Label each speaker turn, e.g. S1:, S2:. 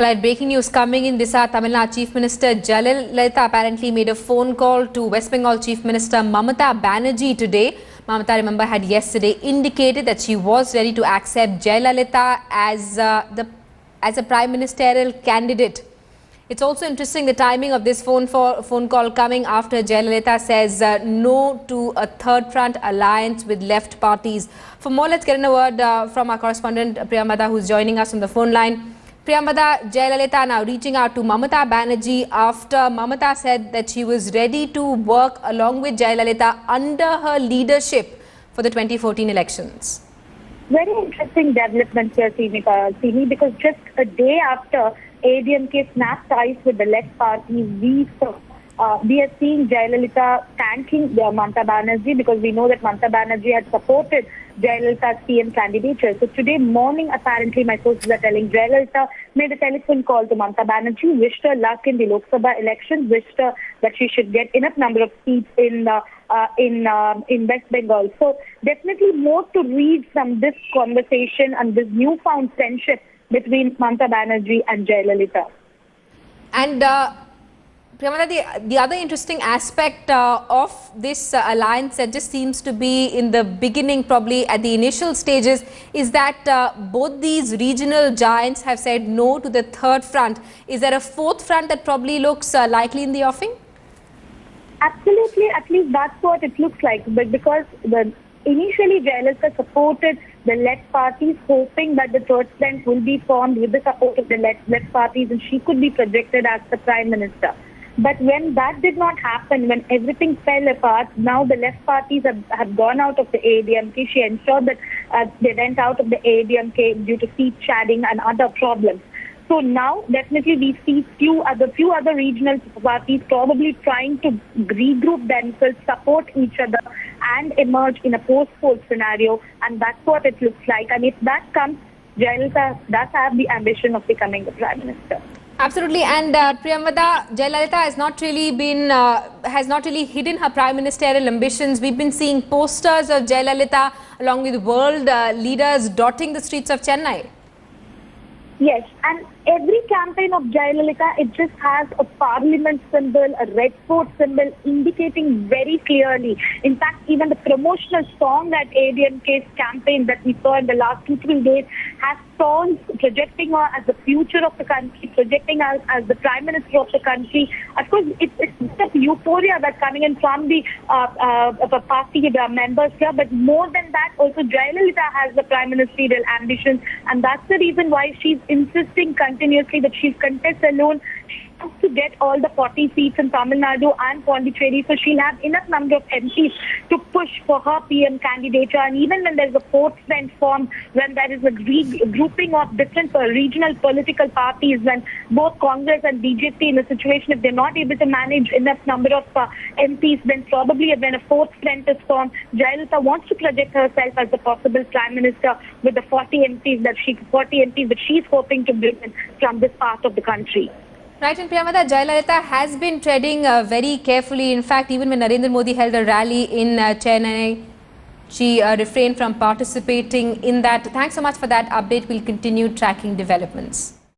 S1: Alright, breaking news coming in Disha. Tamil Nadu Chief Minister Jayalalitha apparently made a phone call to West Bengal Chief Minister Mamata Banerjee today. Mamata, remember, had yesterday indicated that she was ready to accept Jayalalitha as a prime ministerial candidate. It's also interesting the timing of this phone call coming after Jayalalitha says no to a third front alliance with left parties. For more, let's get in a word from our correspondent Priyambada, who's joining us on the phone line. Priyambada, Jayalalitha now reaching out to Mamata Banerjee after Mamata said that she was ready to work along with Jayalalitha under her leadership for the 2014 elections.
S2: Very interesting development here, Sini, because just a day after ADMK snapped ties with the left party, we are seeing Jayalalitha thanking Mamata Banerjee, because we know that Mamata Banerjee had supported Jayalalitha's PM candidature. So today morning, apparently, my sources are telling Jayalalitha made a telephone call to Mamata Banerjee, wished her luck in the Lok Sabha elections, wished her that she should get enough number of seats in West Bengal. So definitely more to read from this conversation and this newfound friendship between Mamata Banerjee and Jayalalitha.
S1: And Priyambada, the other interesting aspect of this alliance that just seems to be in the beginning, probably at the initial stages, is that both these regional giants have said no to the third front. Is there a fourth front that probably looks likely in the offing?
S2: Absolutely, at least that's what it looks like. But because initially Jayalalitha supported the left parties, hoping that the third front will be formed with the support of the left parties and she could be projected as the Prime Minister. But when that did not happen, when everything fell apart, now the left parties have gone out of the ADMK. She ensured that they went out of the ADMK due to seat sharing and other problems. So now definitely we see few other regional parties probably trying to regroup themselves, support each other and emerge in a post-poll scenario, and that's what it looks like. And if that comes, Jayalalitha does have the ambition of becoming the Prime Minister.
S1: Absolutely, and Priyambada, Jayalalitha has not really hidden her prime ministerial ambitions. We've been seeing posters of Jayalalitha along with world leaders dotting the streets of Chennai.
S2: Yes, and every campaign of Jayalalitha, it just has a parliament symbol, a red fort symbol, indicating very clearly. In fact, even the promotional song at ADMK's campaign that we saw in the last 2-3 days has songs projecting her as the future of the country, projecting her as the Prime Minister of the country. Of course, it's just euphoria that's coming in from the party members here, but more than that, also Jayalalitha has the Prime Ministerial ambitions, and that's the reason why she's insisting continuously that she'll contest alone. She wants to get all the 40 seats in Tamil Nadu and Pondicherry, so she'll have enough number of MPs to push for her PM candidature. And even when there's a fourth front formed, when there is a grouping of different regional political parties, when both Congress and BJP in a situation, if they're not able to manage enough number of MPs, then probably when a fourth front is formed, Jayalalitha wants to project herself as the possible Prime Minister with the 40 MPs that she's hoping to bring in from this part of the country.
S1: Right, and Priyambada, Jayalalitha has been treading very carefully. In fact, even when Narendra Modi held a rally in Chennai, she refrained from participating in that. Thanks so much for that update. We'll continue tracking developments.